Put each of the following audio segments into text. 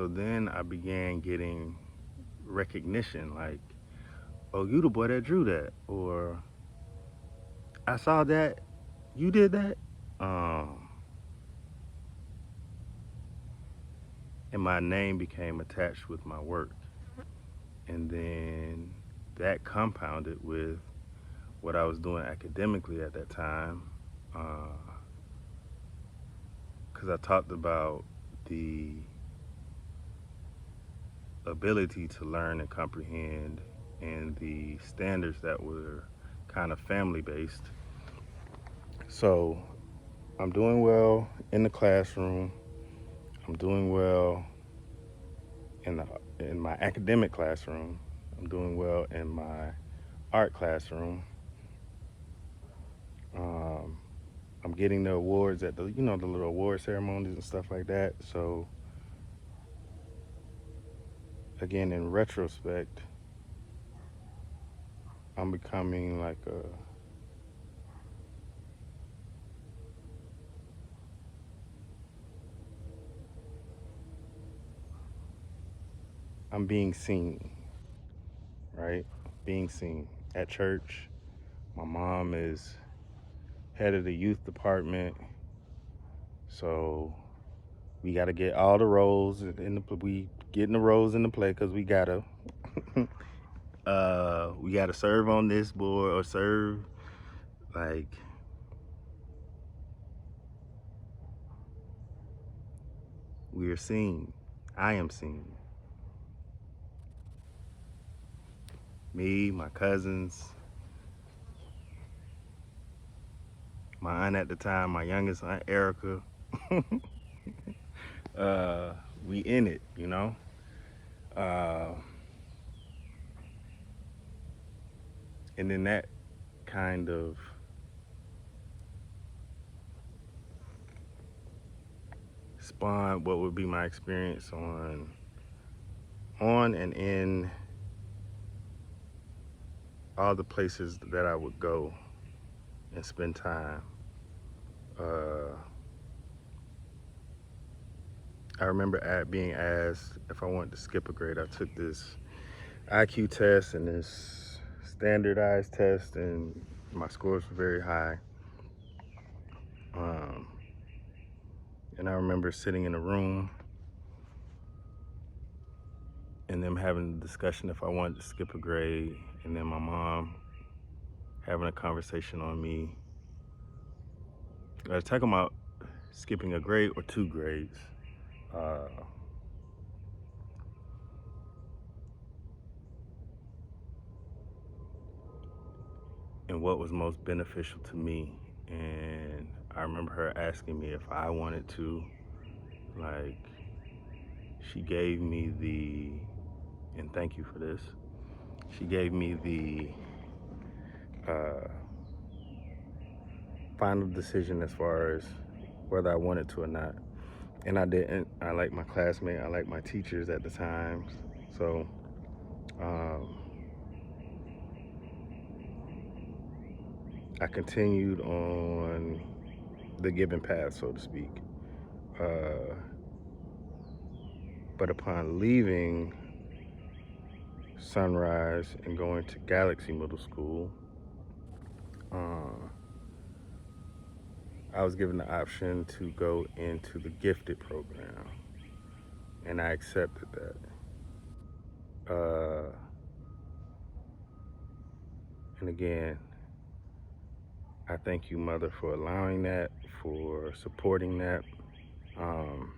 so then I began getting recognition like, oh, you the boy that drew that, or I saw that, you did that. Um, and my name became attached with my work. And then that compounded with what I was doing academically at that time. Because I talked about the ability to learn and comprehend and the standards that were kind of family based. So I'm doing well in the classroom. I'm doing well in the in my academic classroom. I'm doing well in my art classroom. Um, I'm getting the awards at the the little award ceremonies and stuff like that. So again, in retrospect, I'm becoming like a I'm being seen, right? Being seen at church. My mom is head of the youth department, so we got to get all the roles in the we getting the roles in the play because we gotta we gotta serve on this board or serve like we are seen. I am seen. Me, my cousins, my aunt at the time, my youngest aunt Erica. uh, we in it, you know. Uh, and then that kind of spawned what would be my experience on and in all the places that I would go and spend time. Uh, I remember being asked if I wanted to skip a grade. I took this IQ test and this standardized test, and my scores were very high. Um, and I remember sitting in a room and them having a discussion if I wanted to skip a grade, and then my mom having a conversation on me. Talking about skipping a grade or two grades. Uh, and what was most beneficial to me. And I remember her asking me if I wanted to, like, she gave me and thank you for this, she gave me uh, final decision as far as whether I wanted to or not. And I didn't. I liked my classmate, I liked my teachers at the time. So, um, I continued on the given path, so to speak. Uh, but upon leaving Sunrise and going to Galaxy Middle School, uh, I was given the option to go into the gifted program, and I accepted that. And again, I thank you, Mother, for allowing that, for supporting that. Um,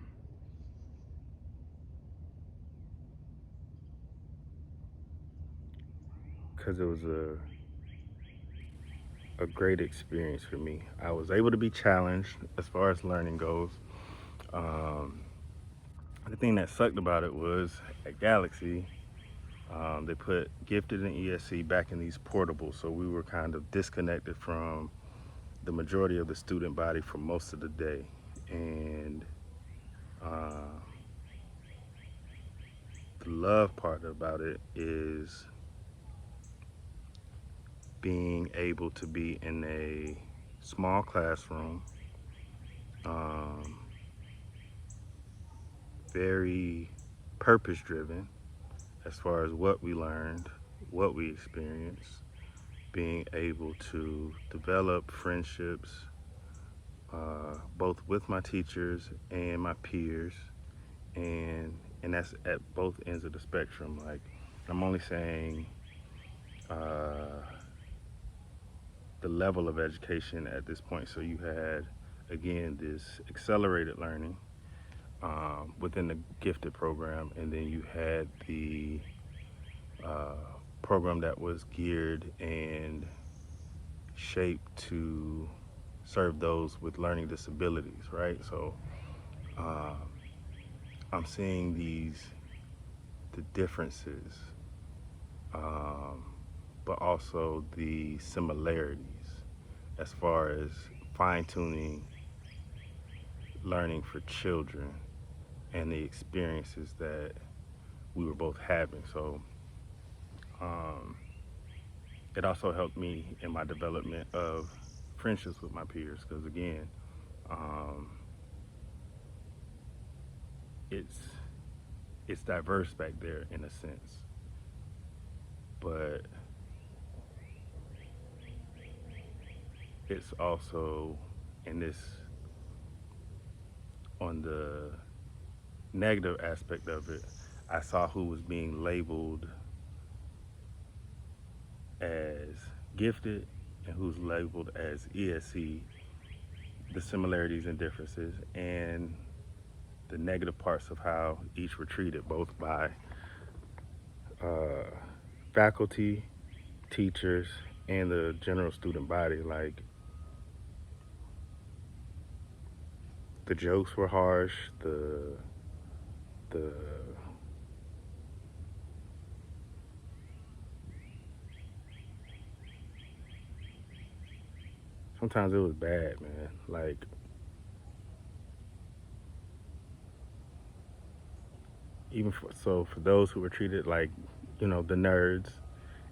because it was a great experience for me. I was able to be challenged as far as learning goes. Um, the thing that sucked about it was at Galaxy, they put gifted and ESC back in these portables, so we were kind of disconnected from the majority of the student body for most of the day. And uh, the love part about it is being able to be in a small classroom, um, very purpose driven as far as what we learned, what we experienced, being able to develop friendships both with my teachers and my peers, and that's at both ends of the spectrum. Like, I'm only saying uh, the level of education at this point. So you had, again, this accelerated learning within the gifted program, and then you had the uh, program that was geared and shaped to serve those with learning disabilities, right? So uh, I'm seeing the differences, um, but also the similarities as far as fine tuning learning for children and the experiences that we were both having. So um, it also helped me in my development of friendships with my peers because, again, um, it's it's diverse back there in a sense, but it's also in this on the negative aspect of it. I saw who was being labeled as gifted and who's labeled as ESC, the similarities and differences, and the negative parts of how each were treated, both by uh, faculty, teachers, and the general student body. Like, the jokes were harsh, the sometimes it was bad, man. Like, even for those who were treated like, the nerds,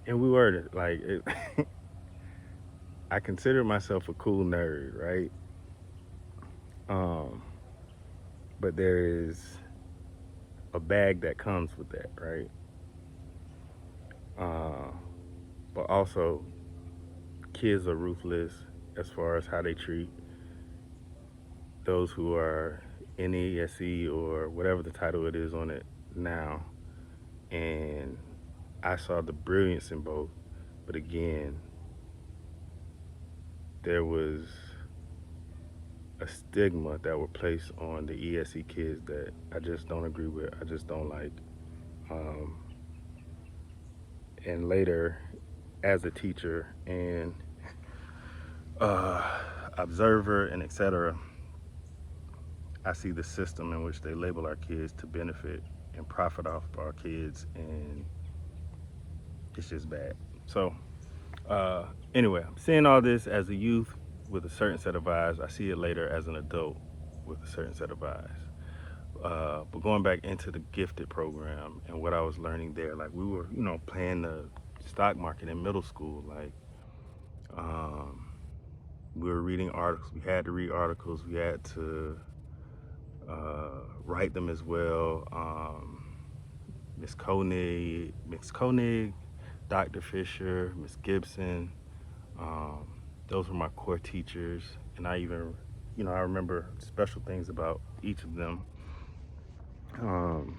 and we were like it, I consider myself a cool nerd, right? Um, but there is a bag that comes with that, right? Uh, but also, kids are ruthless as far as how they treat those who are in ESE or whatever the title it is on it now. And I saw the brilliance in both, but again, there was a stigma that were placed on the ESE kids that I just don't agree with. I just don't like. Um, and later, as a teacher and observer and etc., I see the system in which they label our kids to benefit and profit off our kids, and it's just bad. So anyway, I'm seeing all this as a youth with a certain set of eyes. I see it later as an adult with a certain set of eyes. But going back into the gifted program and what I was learning there, like, we were, playing the stock market in middle school. Like, um, we were reading articles. We had to read articles. We had to write them as well. Miss Koenig, Dr. Fisher, Miss Gibson. Um, those were my core teachers, and I even, I remember special things about each of them. Um,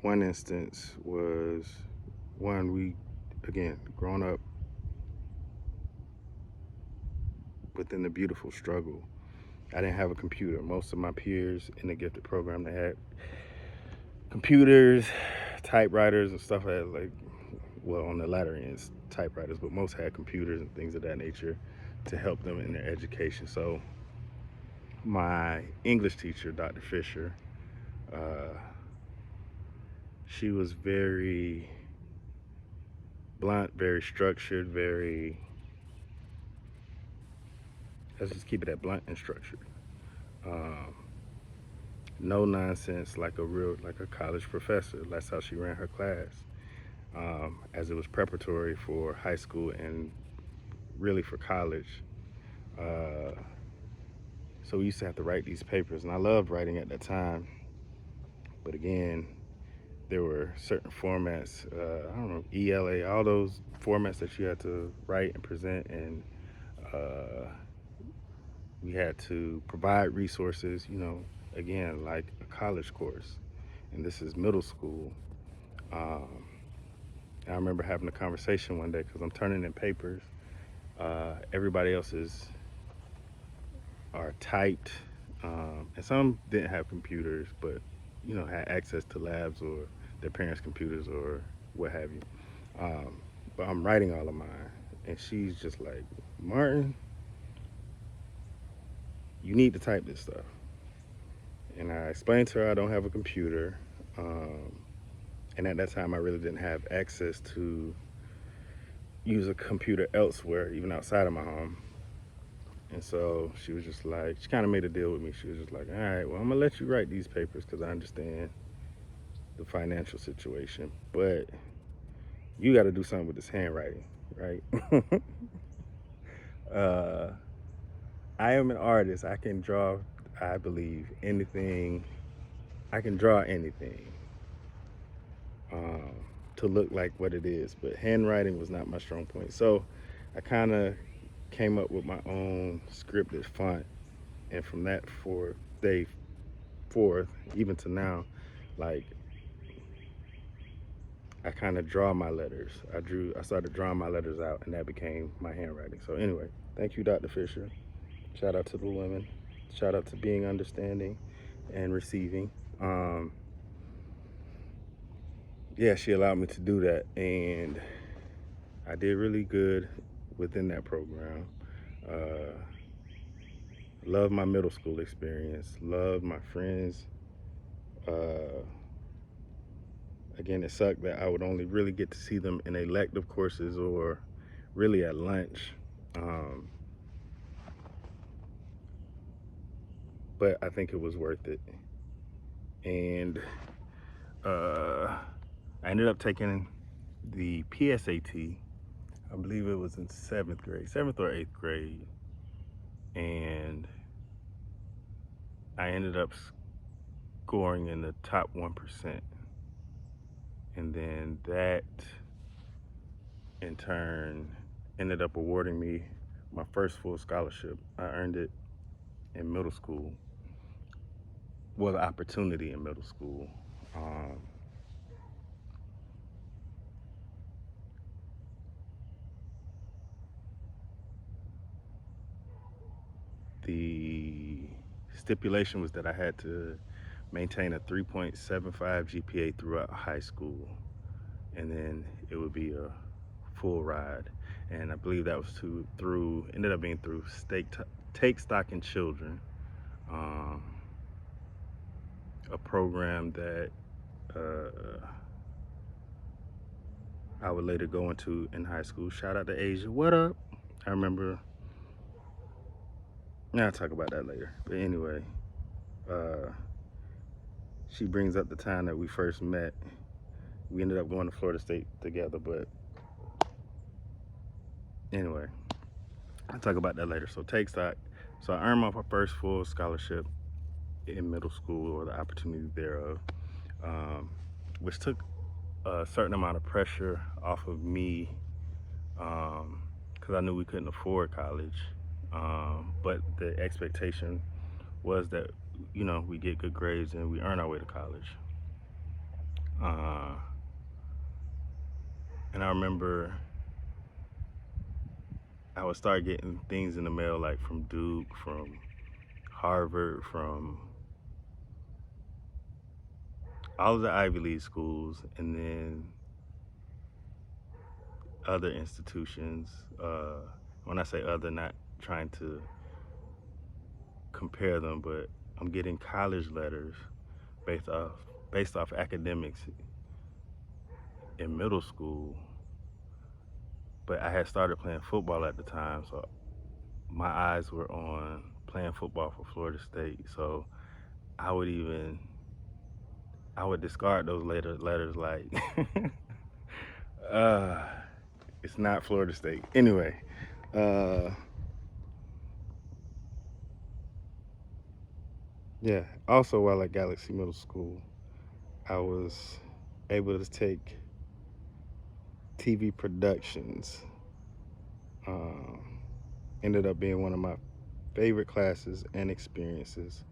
one instance was one we, again, growing up within the beautiful struggle. I didn't have a computer. Most of my peers in the gifted program, they had computers, typewriters, and stuff like, well, on the latter ends, typewriters, but most had computers and things of that nature to help them in their education. So my English teacher, Dr. Fisher, uh, she was very blunt, very structured, let's just keep it at blunt and structured. Um, no nonsense, like a college professor. That's how she ran her class, as it was preparatory for high school and really for college. So we used to have to write these papers, and I loved writing at that time. But again, there were certain formats, I don't know, ELA, all those formats that you had to write and present, and uh, we had to provide resources, again, like a college course. And this is middle school. Um, I remember having a conversation one day because I'm turning in papers. Everybody else's are typed, and some didn't have computers, but had access to labs or their parents' computers or what have you. Um, but I'm writing all of mine, and she's just like, Martin, you need to type this stuff. And I explained to her I don't have a computer, um, and at that time I really didn't have access to use a computer elsewhere, even outside of my home. And so she was just like, she kind of made a deal with me. She was just like, all right, well, I'm going to let you write these papers because I understand the financial situation. But you got to do something with this handwriting, right? uh, I am an artist. I can draw, I believe, anything. I can draw anything um, to look like what it is. But handwriting was not my strong point. So I kind of came up with my own scripted font. And from that day forth, even to now, like I kind of draw my letters. I started drawing my letters out, and that became my handwriting. So anyway, thank you, Dr. Fisher. Shout out to the women. Shout out to being understanding and receiving. Um, yeah, she allowed me to do that, and I did really good within that program. Uh, love my middle school experience. Love my friends. Uh, Again, it sucked that I would only really get to see them in elective courses or really at lunch. Um, but I think it was worth it. And I ended up taking the PSAT. I believe it was in seventh or eighth grade. And I ended up scoring in the top 1%. And then that, in turn, ended up awarding me my first full scholarship. I earned it in middle school. Well, the opportunity in middle school. Um, the stipulation was that I had to maintain a 3.75 GPA throughout high school, and then it would be a full ride. And I believe that was ended up being through Take Stock in Children, um, a program that I would later go into in high school. Shout out to Asia. What up? I remember. I'll talk about that later. But anyway, uh, she brings up the time that we first met. We ended up going to Florida State together, but anyway, I'll talk about that later. So Take Stock. So I earned my first full scholarship in middle school, or the opportunity thereof, um, which took a certain amount of pressure off of me because I knew we couldn't afford college. But the expectation was that we get good grades and we earn our way to college. Uh, and I remember I would start getting things in the mail like from Duke, from Harvard, from all of the Ivy League schools, and then other institutions. When I say other, not trying to compare them, but I'm getting college letters based off academics in middle school. But I had started playing football at the time, so my eyes were on playing football for Florida State. So I would discard those letters like uh, it's not Florida State. Anyway, uh, Yeah. Also, while at Galaxy Middle School, I was able to take TV productions. Um, Ended up being one of my favorite classes and experiences.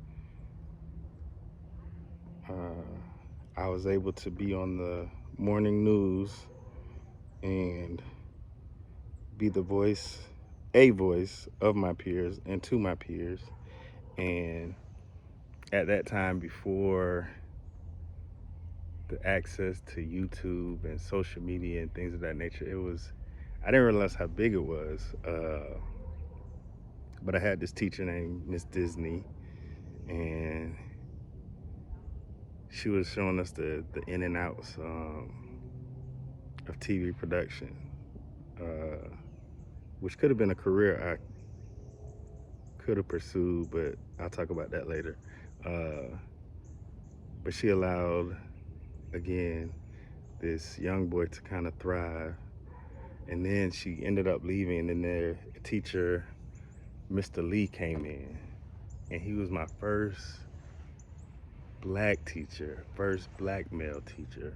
Uh, I was able to be on the morning news and be a voice of my peers and to my peers. And at that time, before the access to YouTube and social media and things of that nature, I didn't realize how big it was. But I had this teacher named Miss Disney, and she was showing us the in and outs of TV production, uh, which could have been a career I could have pursued, but I'll talk about that later. Uh, but she allowed, again, this young boy to kind of thrive. And then she ended up leaving, and their teacher, Mr. Lee, came in. And he was my first black teacher, first black male teacher,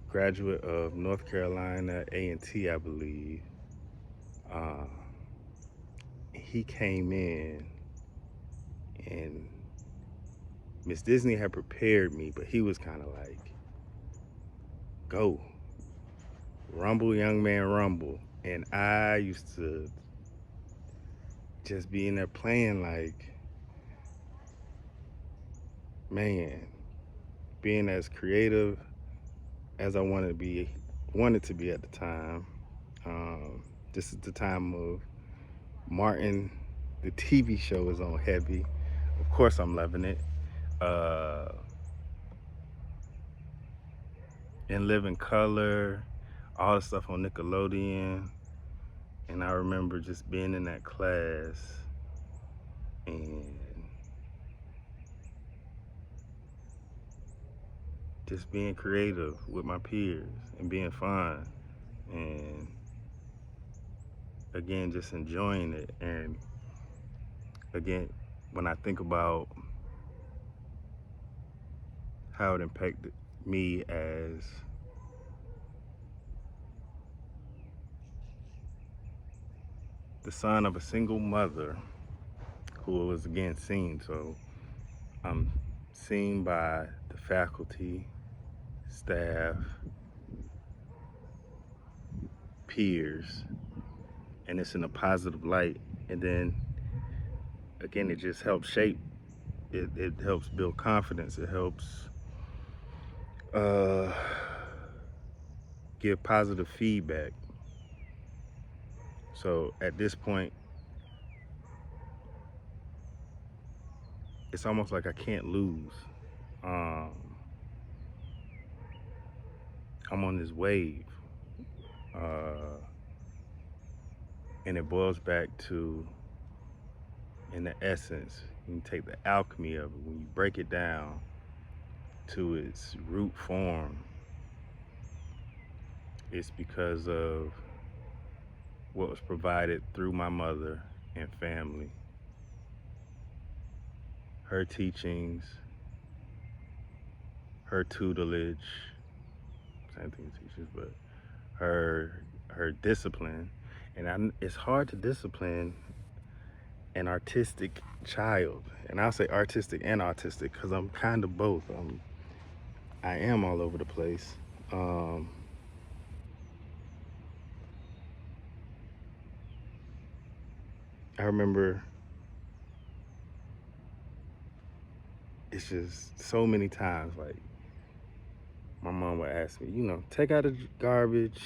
graduate of North Carolina A&T, I believe. Uh, he came in, and Miss Disney had prepared me, but he was kind of like, go, rumble, young man, rumble. And I used to just be in there playing like, man, being as creative as I wanted to be at the time. This is the time of Martin. The TV show is on heavy. Of course, I'm loving it. Uh, In Living Color, all the stuff on Nickelodeon. And I remember just being in that class and just being creative with my peers and being fun. And again, just enjoying it. And again, when I think about how it impacted me as the son of a single mother who was again seen. So I'm seen by the faculty, staff, peers, and it's in a positive light. And then again, it just helps shape. It helps build confidence. It helps uh, give positive feedback. So at this point, it's almost like I can't lose. Um, I'm on this wave, uh, and it boils back to, in the essence, when you take the alchemy of it, when you break it down to its root form, it's because of what was provided through my mother and family. Her teachings, her tutelage, same thing as teachers, but her discipline. And it's hard to discipline an artistic child. And I'll say artistic and autistic because I'm kind of both. I am all over the place. Um, I remember it's just so many times like my mom would ask me, take out the garbage,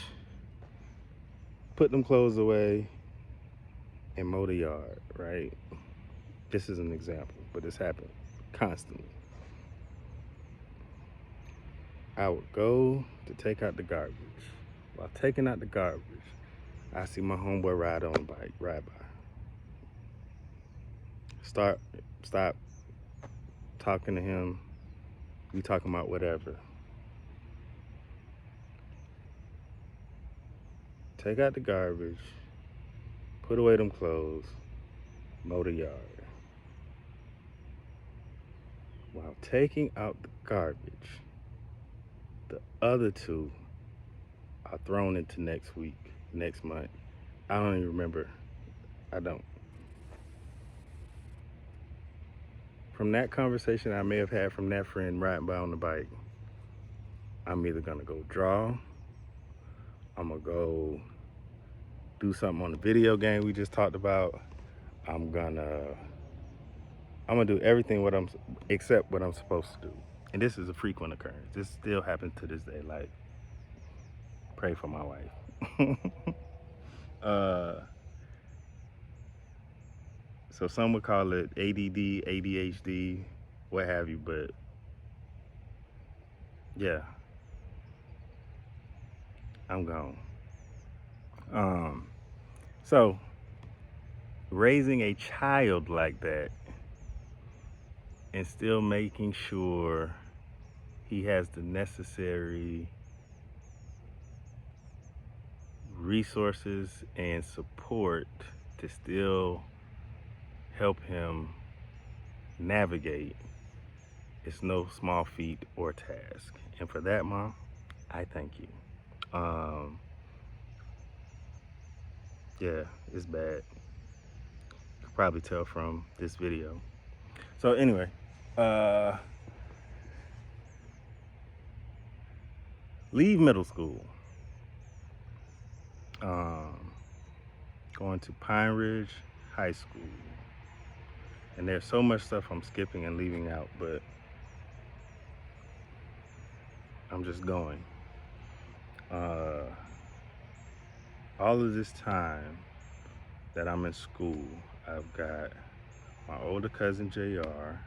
put them clothes away, and mow the yard, right? This is an example, but this happened constantly. I would go to take out the garbage. While taking out the garbage, I see my homeboy ride on a bike, ride by. Stop talking to him. We talking about whatever. Take out the garbage, put away them clothes, mow the yard. Now, taking out the garbage, the other two are thrown into next week, next month. I don't even remember. I don't. From that conversation I may have had from that friend riding by on the bike, I'm either gonna go draw, I'm gonna go do something on the video game we just talked about. I'm gonna do everything except what I'm supposed to do. And this is a frequent occurrence. This still happens to this day. Like, pray for my wife. uh, so some would call it ADD, ADHD, what have you, but yeah, I'm gone. So raising a child like that and still making sure he has the necessary resources and support to still help him navigate, it's no small feat or task. And for that, Mom, I thank you. Yeah, it's bad. You can probably tell from this video. So anyway, leave middle school. Going to Pine Ridge High School. And there's so much stuff I'm skipping and leaving out, but I'm just going. All of this time that I'm in school, I've got my older cousin JR,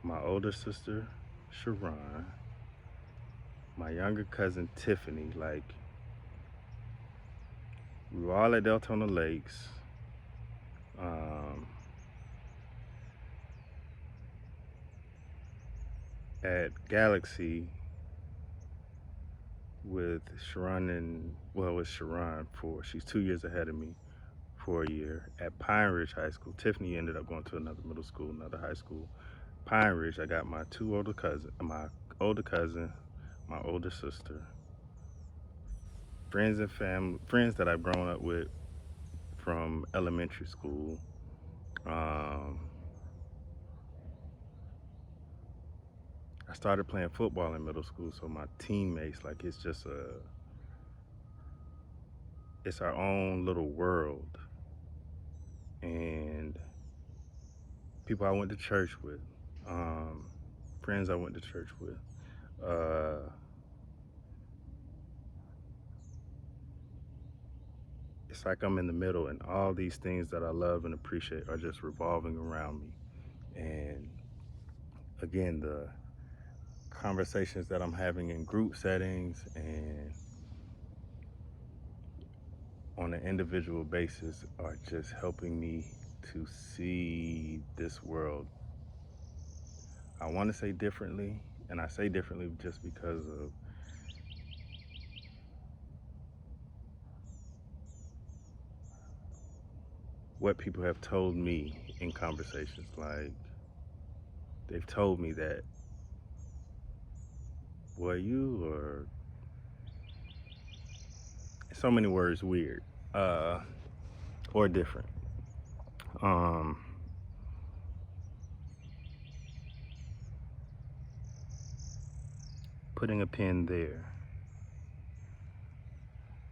my older sister Sharon, my younger cousin Tiffany. Like, we were all at Deltona Lakes. At Galaxy with Sharon she's 2 years ahead of me for a year. At Pine Ridge High School, Tiffany ended up going to another middle school, another high school. Pine Ridge, I got my my older cousin, my older sister, friends and family, friends that I've grown up with from elementary school. I started playing football in middle school, so my teammates, like, it's our own little world. And people I went to church with, friends I went to church with, it's like I'm in the middle, and all these things that I love and appreciate are just revolving around me. And again, the conversations that I'm having in group settings and on an individual basis are just helping me to see this world, I want to say differently, and I say differently just because of what people have told me in conversations. Like, they've told me that, boy, you are, so many words, weird, or different. Putting a pin there.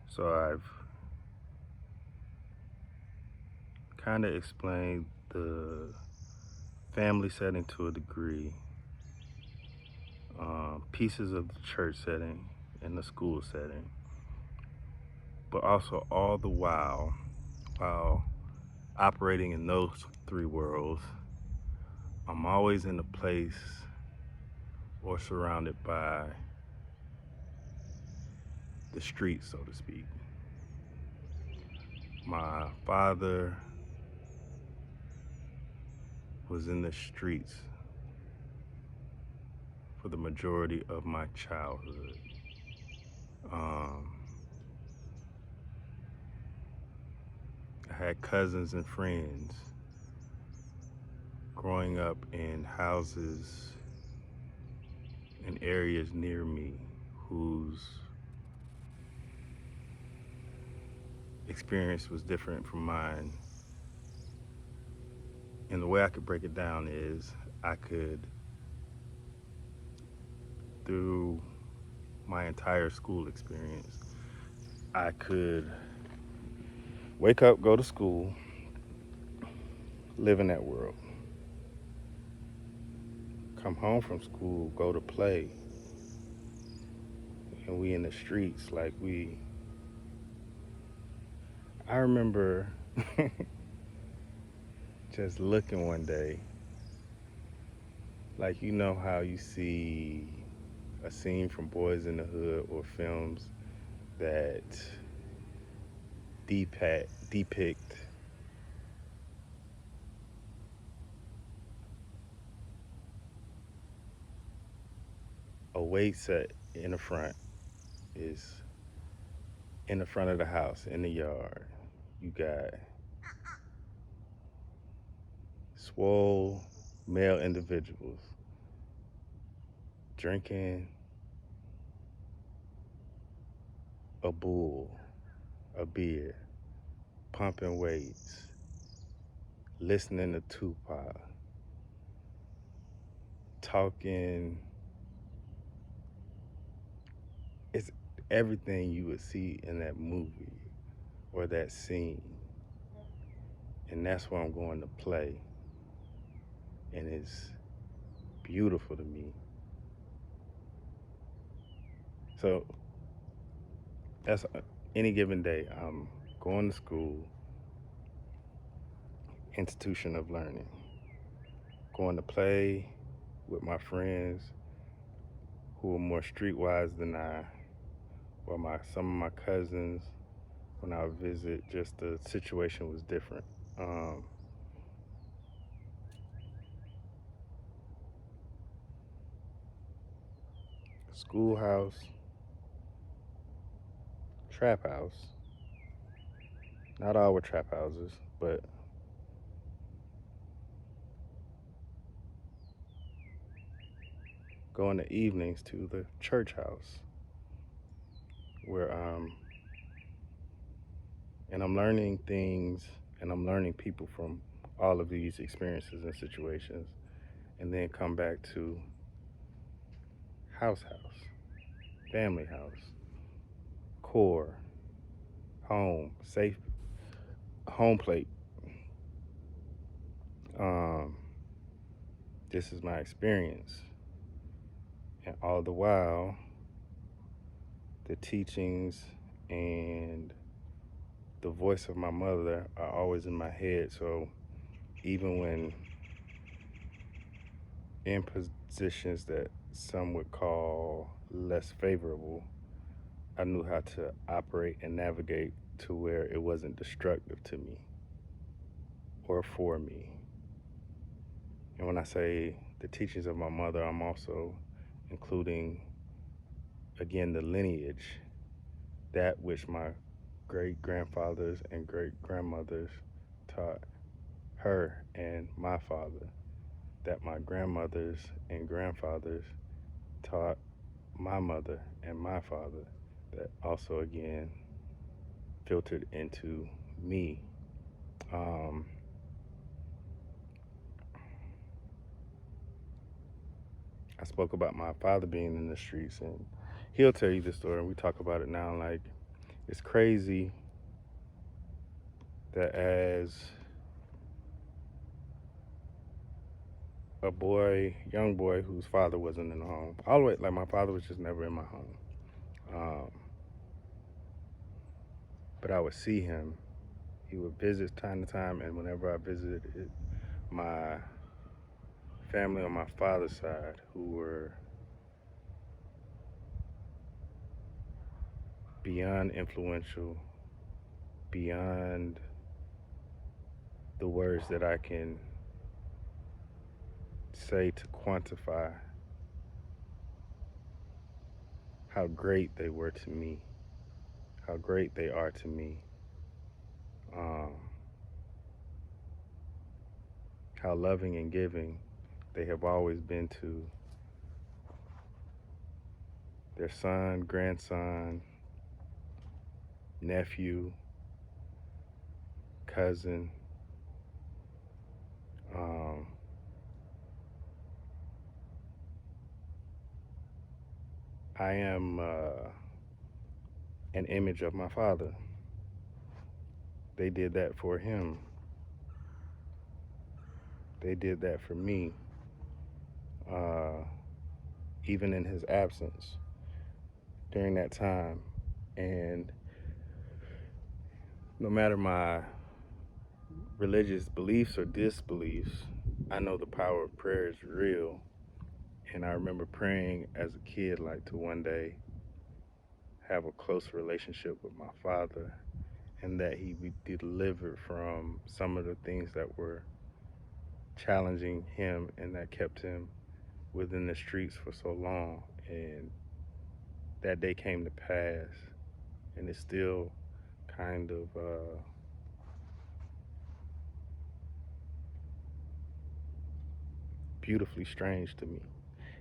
So I've kind of explained the family setting to a degree, pieces of the church setting and the school setting, but also all the while operating in those three worlds, I'm always in a place or surrounded by the streets, so to speak. My father was in the streets for the majority of my childhood. I had cousins and friends growing up in houses in areas near me whose experience was different from mine. And the way I could break it down is I could, through my entire school experience, I could wake up, go to school, live in that world. Come home from school, go to play, and we in the streets like we. I remember just looking one day, like you know how you see a scene from Boys in the Hood or films that depict a weight set in the front is in the front of the house, in the yard. You got swole male individuals drinking a bull, a beer, pumping weights, listening to Tupac, talking. It's everything you would see in that movie or that scene. And that's where I'm going to play. And it's beautiful to me. So that's any given day, I'm going to school, institution of learning, going to play with my friends who are more streetwise than I, or some of my cousins. When I would visit, just the situation was different. Um, Schoolhouse, trap house. Not all were trap houses, but going the evenings to the church house where and I'm learning things and I'm learning people from all of these experiences and situations, and then come back to house, family house, core, home, safe, home plate. Um, this is my experience, and all the while, the teachings and the voice of my mother are always in my head. So even when in positions that some would call less favorable, I knew how to operate and navigate to where it wasn't destructive to me or for me. And when I say the teachings of my mother, I'm also including, again, the lineage, that which my great grandfathers and great grandmothers taught her and my father, that my grandmothers and grandfathers taught my mother and my father, that also again filtered into me. Um, I spoke about my father being in the streets, and he'll tell you the story, and we talk about it now. Like, it's crazy that as a boy, young boy whose father wasn't in the home, all the way, like my father was just never in my home. Um, but I would see him. He would visit time to time, and whenever I visited my family on my father's side, who were beyond influential, beyond the words that I can say to quantify how great they were to me, how great they are to me. Um, how loving and giving they have always been to their son, grandson, nephew, cousin. Um, I am an image of my father. They did that for him. They did that for me, uh, even in his absence during that time. And no matter my religious beliefs or disbeliefs, I know the power of prayer is real. And I remember praying as a kid, like to one day have a close relationship with my father and that he be delivered from some of the things that were challenging him and that kept him within the streets for so long. And that day came to pass, and it's still kind of beautifully strange to me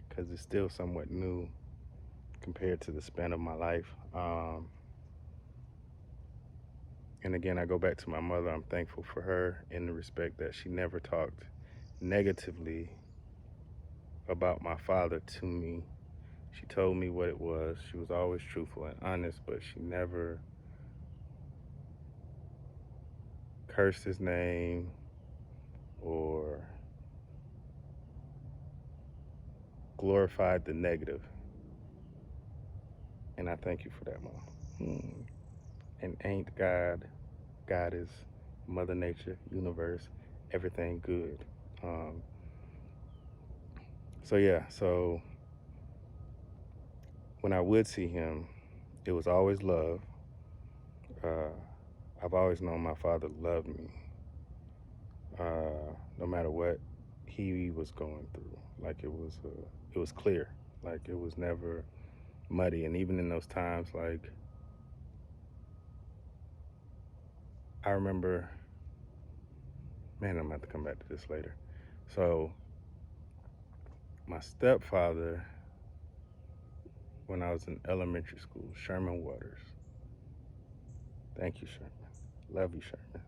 because it's still somewhat new compared to the span of my life. And again, I go back to my mother. I'm thankful for her in the respect that she never talked negatively about my father to me. She told me what it was. She was always truthful and honest, but she never cursed his name or glorified the negative. And I thank you for that, Mom. And ain't God is Mother Nature, universe, everything good. Um, so when I would see him, it was always love. Uh, I've always known my father loved me, no matter what he was going through. Like it was clear. Like it was never muddy. And even in those times, like I remember, man, I'm gonna have to come back to this later. So my stepfather, when I was in elementary school, Sherman Waters. Thank you, Sherman. Love you, Sherman.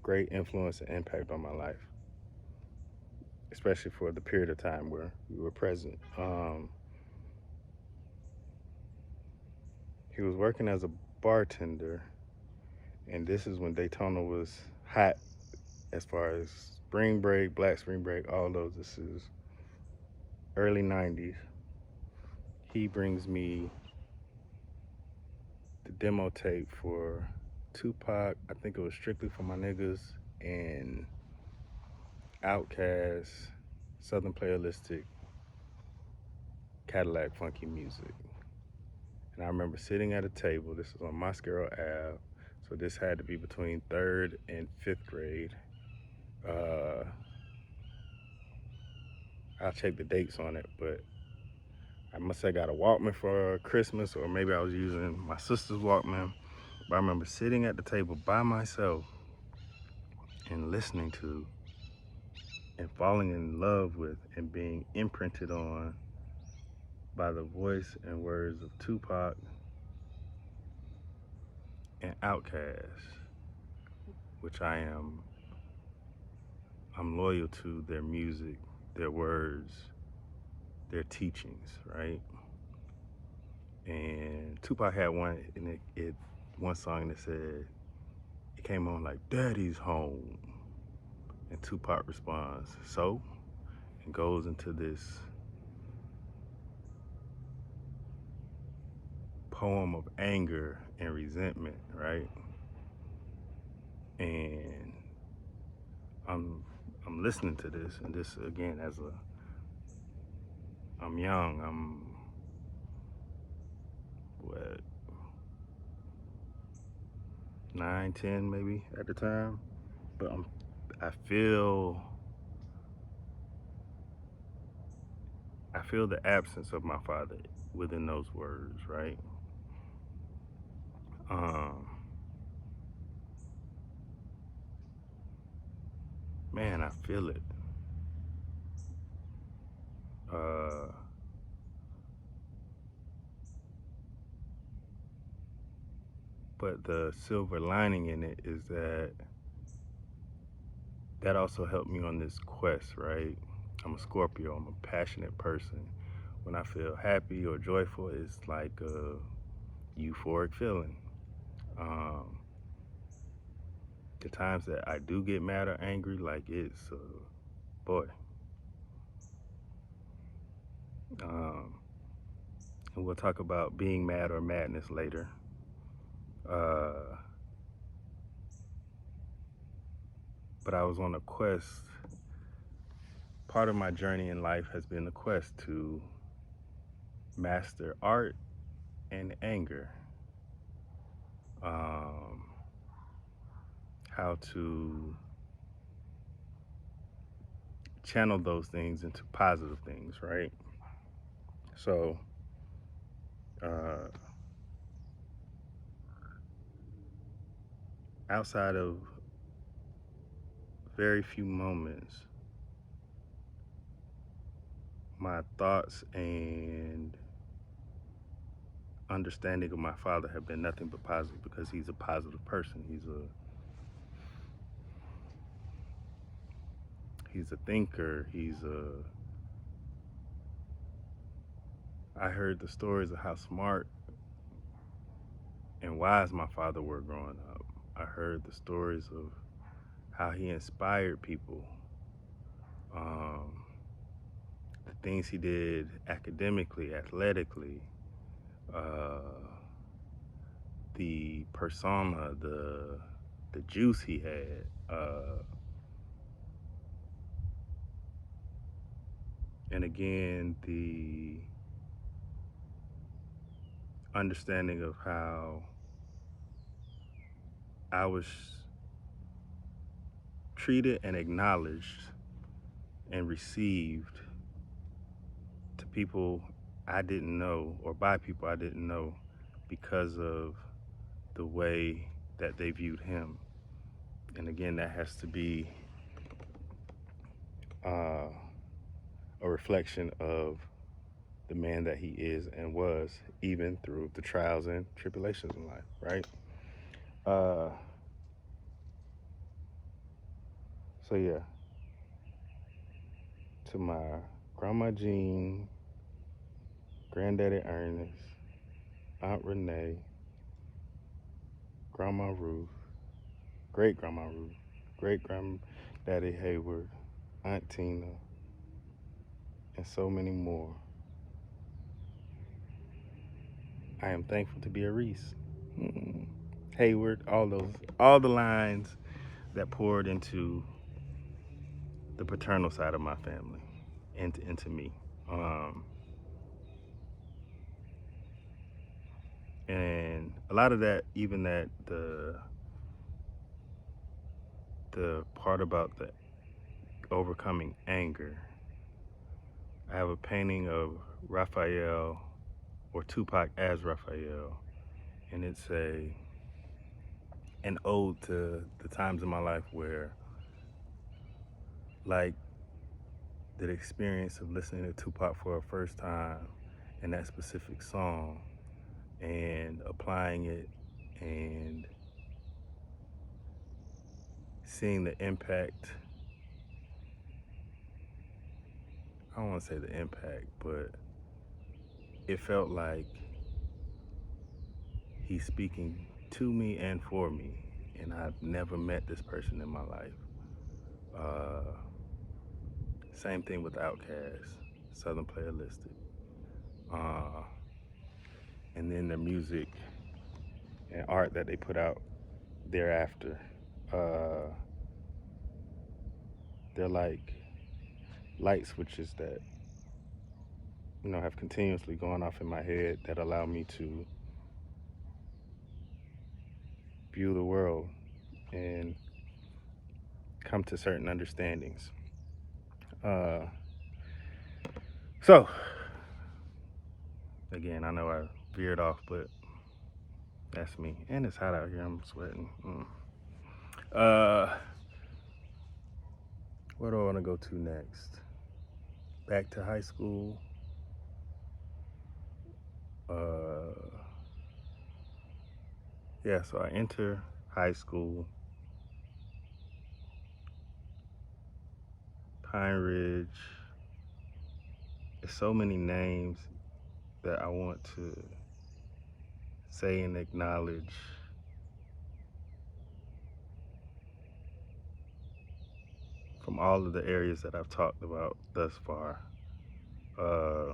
Great influence and impact on my life, especially for the period of time where we were present. He was working as a bartender, and this is when Daytona was hot as far as spring break, black spring break, all those. This is early 90s. He brings me the demo tape for Tupac. I think it was Strictly for My Niggas and Outkast, Southern Playalistic, Cadillac Funky Music. And I remember sitting at a table. This was on Mosquero Ave. So this had to be between 3rd and 5th grade. I'll check the dates on it, but I must have got a Walkman for Christmas, or maybe I was using my sister's Walkman. But I remember sitting at the table by myself and listening to and falling in love with and being imprinted on by the voice and words of Tupac and Outkast, which I'm loyal to their music, their words, their teachings, right? And Tupac had one, and one song that said, it came on like, "Daddy's home." And Tupac responds, "So?" And goes into this poem of anger and resentment, right? And I'm listening to this, and this again, I'm young, I'm what, 9, 10 maybe at the time, but I feel the absence of my father within those words, right? Um, man, I feel it. Uh, but the silver lining in it is that that also helped me on this quest, right? I'm a Scorpio, I'm a passionate person. When I feel happy or joyful, it's like a euphoric feeling. Um, the times that I do get mad or angry, like it's, boy. Um, and we'll talk about being mad or madness later. Uh, but I was on a quest. Part of my journey in life has been the quest to master art and anger. Um, how to channel those things into positive things, right? So, uh, outside of very few moments, my thoughts and understanding of my father have been nothing but positive because he's a positive person. He's a thinker. I heard the stories of how smart and wise my father were growing up. I heard the stories of how he inspired people, um, the things he did academically, athletically, uh, the persona, the juice he had, and again the understanding of how I was treated and acknowledged and received to people I didn't know or by people I didn't know because of the way that they viewed him. And again, that has to be uh, a reflection of the man that he is and was, even through the trials and tribulations in life, right? Uh, so yeah, to my grandma Jean, granddaddy Ernest, Aunt Renee, Grandma Ruth, great grandma Ruth, great granddaddy Hayward, Aunt Tina, and so many more. I am thankful to be a Reese. Mm. Hayward, all the lines that poured into the paternal side of my family and into me. Um, and a lot of that, even that the part about the overcoming anger. I have a painting of Raphael or Tupac as Raphael, and it's an ode to the times in my life where, like, the experience of listening to Tupac for a first time and that specific song and applying it and seeing the impact. I don't want to say the impact, but it felt like he's speaking to me and for me, and I've never met this person in my life. Uh, Same thing with Outkast, Southern Playalistic, uh, and then the music and art that they put out thereafter. Uh, they're like light switches that have continuously gone off in my head that allow me to view the world and come to certain understandings. Uh, so again, I know I veered off, but that's me. And it's hot out here. I'm sweating. Uh, Where do I want to go to next? Back to high school. Uh, yeah, so I enter high school, Pine Ridge. There's so many names that I want to say and acknowledge from all of the areas that I've talked about thus far. Uh,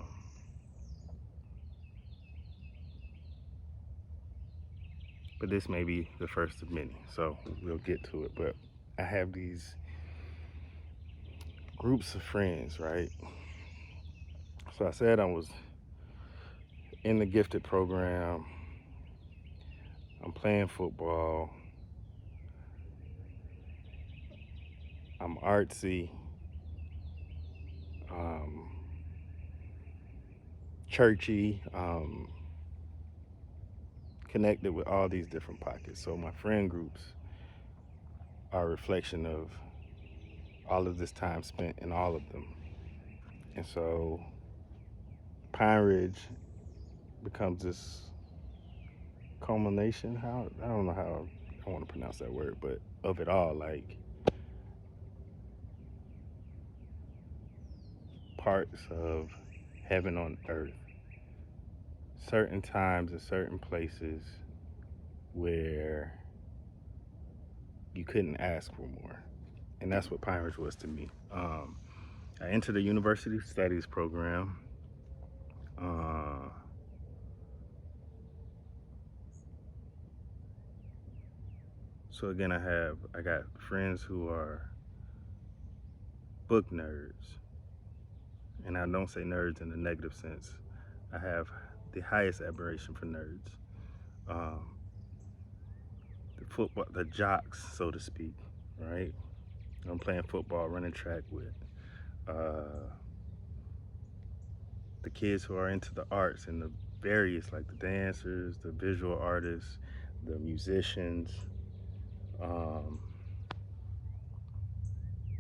but this may be the first of many, so we'll get to it. But I have these groups of friends, right? So I said I was in the gifted program. I'm playing football. I'm artsy, um, churchy, connected with all these different pockets. So my friend groups are a reflection of all of this time spent in all of them. And so Pine Ridge becomes this culmination. How I don't know how I want to pronounce that word, but of it all, like parts of heaven on earth. Certain times and certain places where you couldn't ask for more, and that's what Pine Ridge was to me. I entered a university studies program. Uh, so again, I got friends who are book nerds, and I don't say nerds in a negative sense. I have the highest admiration for nerds. Um, the football, the jocks, so to speak, right? I'm playing football, running track with uh, the kids who are into the arts and the various, like the dancers, the visual artists, the musicians, um,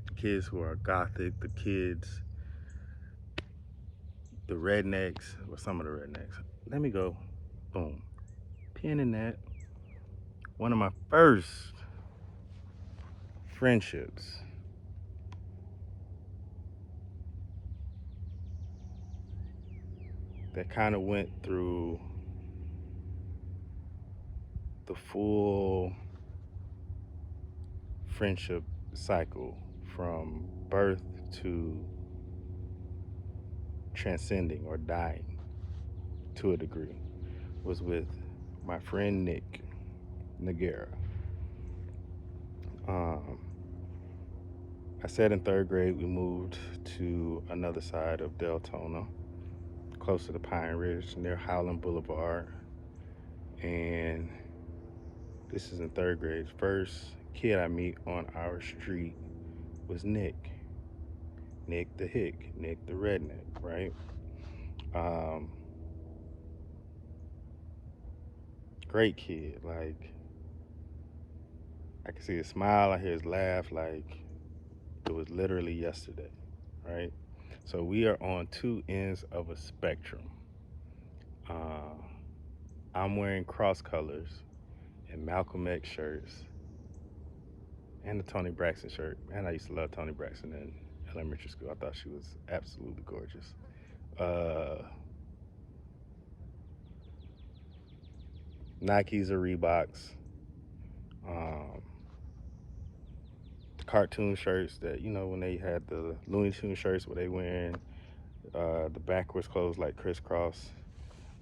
the kids who are gothic, the kids, the rednecks, or some of the rednecks. Let me go, boom, pin in that. One of my first friendships that kind of went through the full friendship cycle from birth to transcending or dying to a degree was with my friend Nick Nagara. Um, I said in third grade we moved to another side of Deltona, close to the Pine Ridge near Howland Boulevard. And this is in third grade. First kid I meet on our street was Nick. Nick the hick, Nick the redneck, right? Um, great kid. Like, I can see his smile, I hear his laugh, like it was literally yesterday, right? So we are on two ends of a spectrum. Uh, I'm wearing cross colors and Malcolm X shirts and the Tony Braxton shirt. Man, I used to love Tony Braxton in elementary school. I thought she was absolutely gorgeous. Uh, Nikes or Reeboks. Um, the cartoon shirts that, when they had the Looney Tunes shirts where they wearing the backwards clothes like crisscross.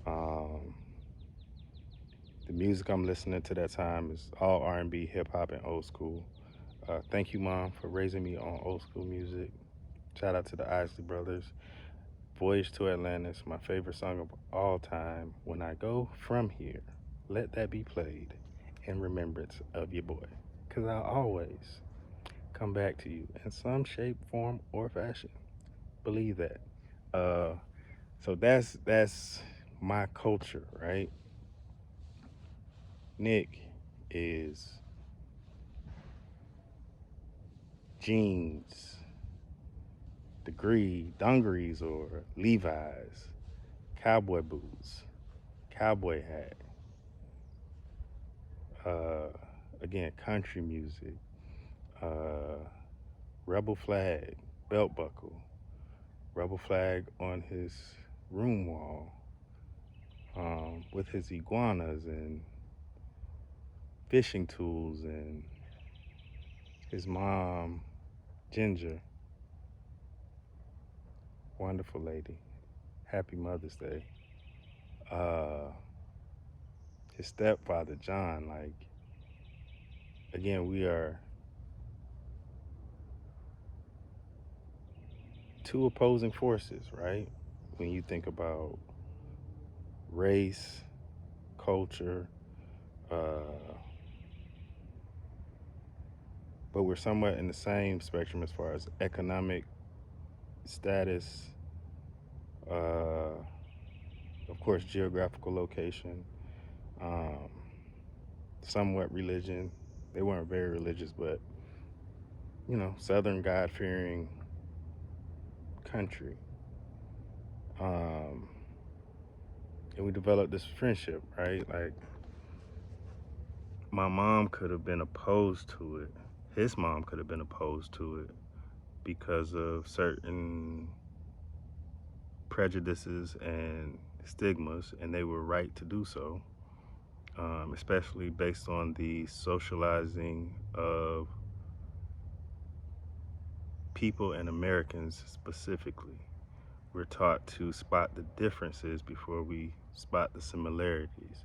Um, the music I'm listening to that time is all R&B, hip hop, and old school. Thank you, Mom, for raising me on old school music. Shout out to the Isley Brothers. Voyage to Atlantis, my favorite song of all time. When I go from here, let that be played in remembrance of your boy. Because I'll always come back to you in some shape, form, or fashion. Believe that. Uh, so that's my culture, right? Nick is jeans, dungarees or Levi's, cowboy boots, cowboy hat, uh, again, country music, uh, rebel flag, belt buckle, rebel flag on his room wall, with his iguanas and fishing tools, and his mom, Ginger, wonderful lady. Happy Mother's Day. Uh, his stepfather, John, like, again, we are two opposing forces, right? When you think about race, culture, uh, but we're somewhat in the same spectrum as far as economic status, uh, of course, geographical location, um, somewhat religion. They weren't very religious, but Southern God-fearing country. Um, and we developed this friendship, right? Like, my mom could have been opposed to it. His mom could have been opposed to it because of certain prejudices and stigmas, and they were right to do so, especially based on the socializing of people and Americans specifically. We're taught to spot the differences before we spot the similarities,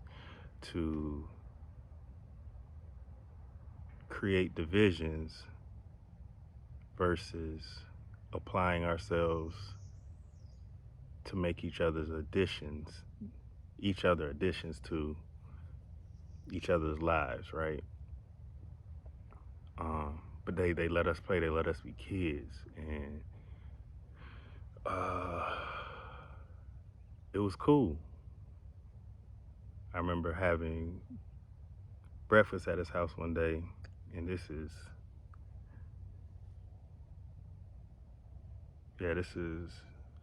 to create divisions versus applying ourselves to make each other additions to each other's lives, right? But they let us play, they let us be kids, and it was cool. I remember having breakfast at his house one day, and this is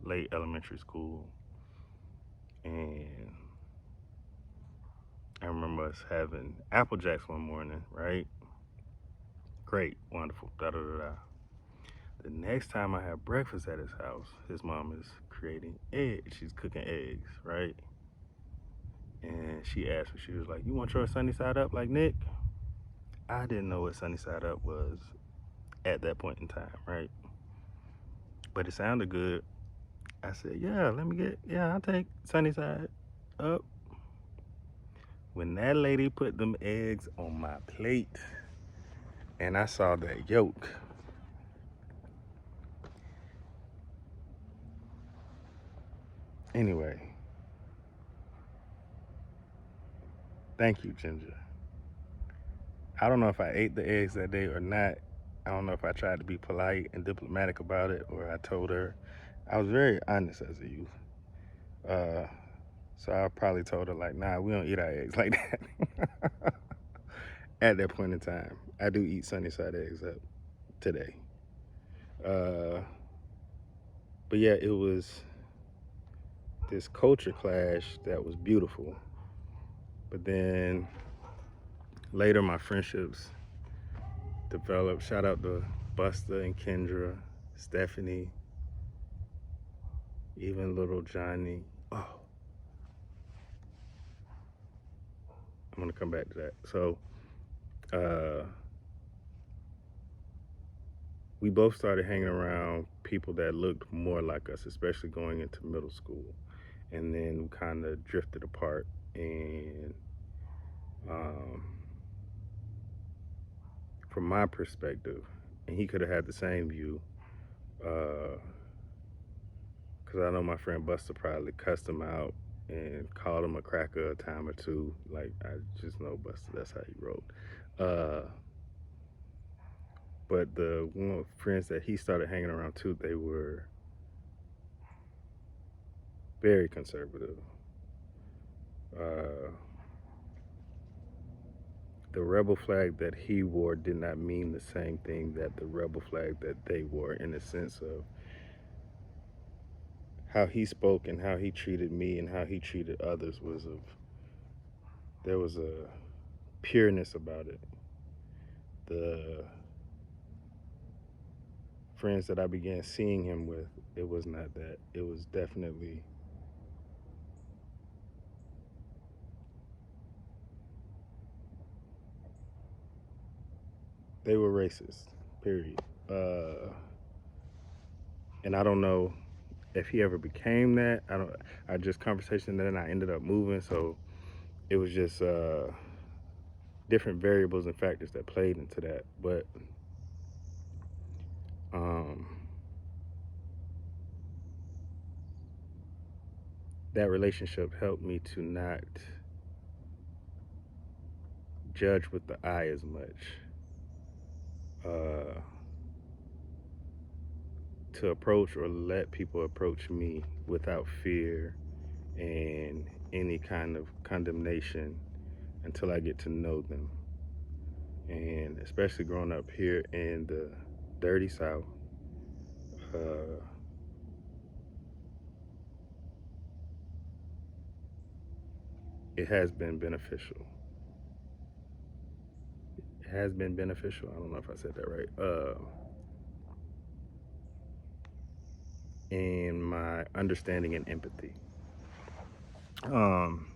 late elementary school, and I remember us having Apple Jacks one morning, right? Great, wonderful, da da da da. The next time I had breakfast at his house, his mom is creating eggs. She's cooking eggs, right? And she asked me, she was like, "You want your sunny side up like Nick?" I didn't know what sunny side up was at that point in time, right? But it sounded good. I said, I'll take sunny side up. When that lady put them eggs on my plate and I saw that yolk, anyway, thank you, Ginger. I don't know if I ate the eggs that day or not. I don't know if I tried to be polite and diplomatic about it or I told her. I was very honest as a youth. Uh, so I probably told her, like, nah, we don't eat our eggs like that. At that point in time, I do eat sunny side eggs up today. But yeah, it was this culture clash that was beautiful. But then later, my friendships developed. Shout out to Busta and Kendra, Stephanie, even little Johnny. Oh, I'm gonna come back to that. So, we both started hanging around people that looked more like us, especially going into middle school. And then we kind of drifted apart. And from my perspective, and he could have had the same view, because I know my friend Buster probably cussed him out and called him a cracker a time or two. Like, I just know Buster, that's how he wrote. But the one friends that he started hanging around too, they were very conservative. The rebel flag that he wore did not mean the same thing that the rebel flag that they wore, in the sense of how he spoke and how he treated me and how he treated others there was a pureness about it. The friends that I began seeing him with, it was not that. It was definitely they were racist. Period. And I don't know if he ever became that. I don't. I just conversation, and then I ended up moving, so it was just different variables and factors that played into that. But um, that relationship helped me to not judge with the eye as much. Uh, to approach or let people approach me without fear and any kind of condemnation until I get to know them. And especially growing up here in the dirty South, uh, it has been beneficial. It has been beneficial. I don't know if I said that right. In my understanding and empathy. Um,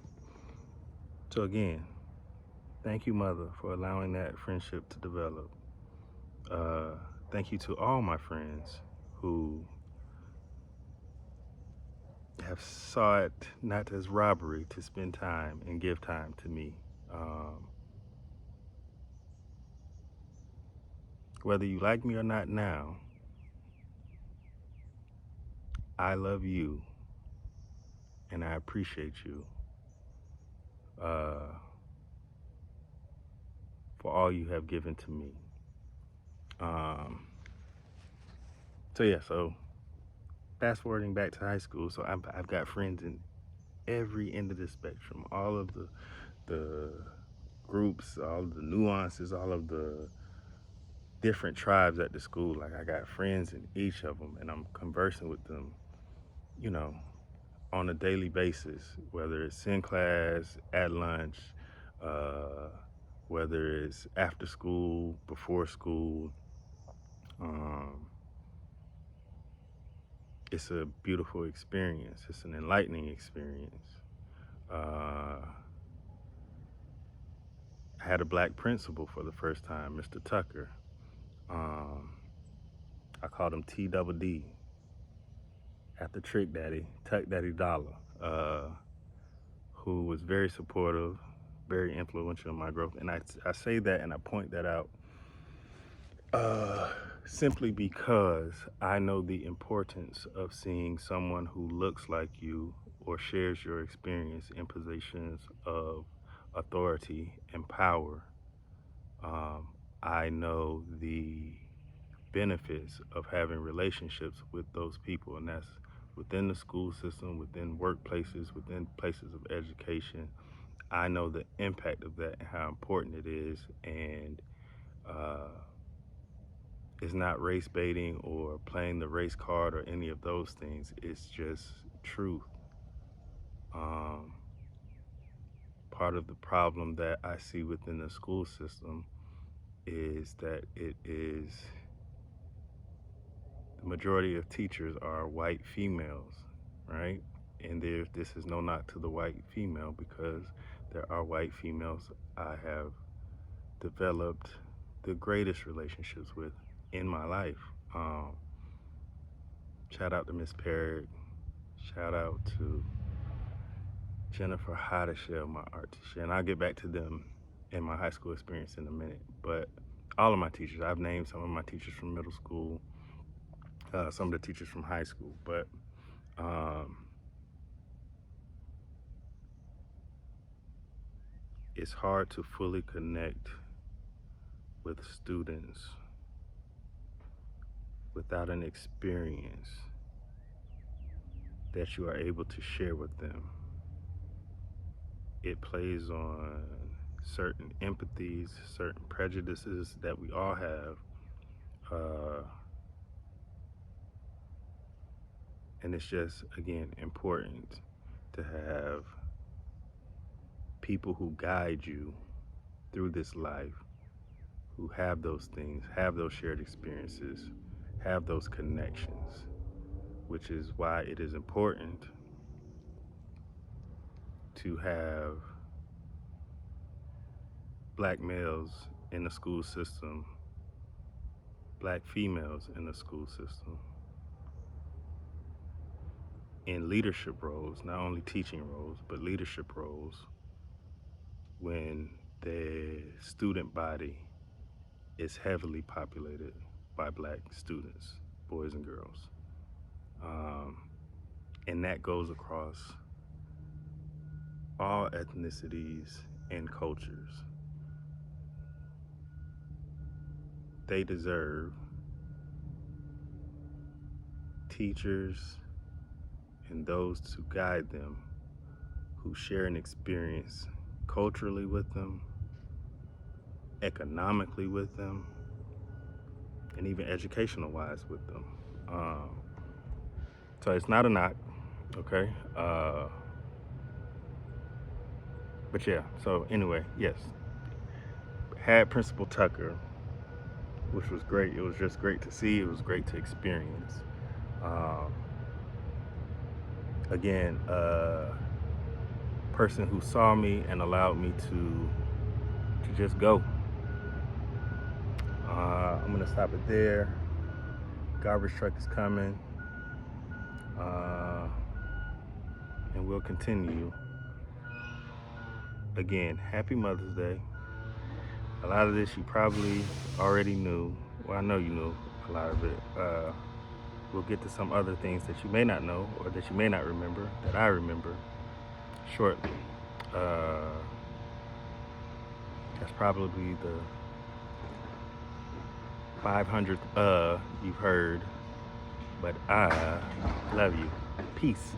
so again, thank you, Mother, for allowing that friendship to develop. Uh, Thank you to all my friends who have saw it not as robbery to spend time and give time to me. Um, Whether you like me or not now, I love you and I appreciate you uh, for all you have given to me. Um, so fast forwarding back to high school, so I've got friends in every end of the spectrum, all of the groups, all of the nuances, all of the different tribes at the school. Like I got friends in each of them, and I'm conversing with them, you know, on a daily basis, whether it's in class, at lunch, uh, whether it's after school, before school. Um, it's a beautiful experience. It's an enlightening experience. Uh, I had a black principal for the first time, Mr. Tucker. Um, I called him T Double D after Trick Daddy, Tuck Daddy Dollar, who was very supportive, very influential in my growth. And I say that and I point that out uh, simply because I know the importance of seeing someone who looks like you or shares your experience in positions of authority and power. Um, I know the benefits of having relationships with those people, and that's within the school system, within workplaces, within places of education. I know the impact of that and how important it is, and uh, it's not race baiting or playing the race card or any of those things. It's just truth. Um, Part of the problem that I see within the school system is that it is the majority of teachers are white females, right? And this is no knock to the white female because there are white females I have developed the greatest relationships with in my life. Um, Shout out to Miss Perry. Shout out to Jennifer Hottishell, my art teacher. And I'll get back to them in my high school experience in a minute. But all of my teachers, I've named some of my teachers from middle school, some of the teachers from high school. But um, it's hard to fully connect with students without an experience that you are able to share with them. It plays on certain empathies, certain prejudices that we all have. Uh, And it's just, again, important to have people who guide you through this life, who have those things, have those shared experiences, have those connections, which is why it is important to have black males in the school system, black females in the school system, in leadership roles, not only teaching roles, but leadership roles, when the student body is heavily populated by black students, boys and girls. And that goes across all ethnicities and cultures. They deserve teachers and those to guide them who share an experience culturally with them, economically with them, and even educational wise with them. So it's not a knock, okay? But yeah, so anyway, yes. Had Principal Tucker, which was great. It was just great to see. It was great to experience. Again, person who saw me and allowed me to just go. I'm gonna stop it there. Garbage truck is coming, and we'll continue. Again, happy Mother's Day. A lot of this you probably already knew. Well, I know you knew a lot of it. We'll get to some other things that you may not know or that you may not remember, that I remember shortly. That's probably the 500th you've heard, but I love you. Peace.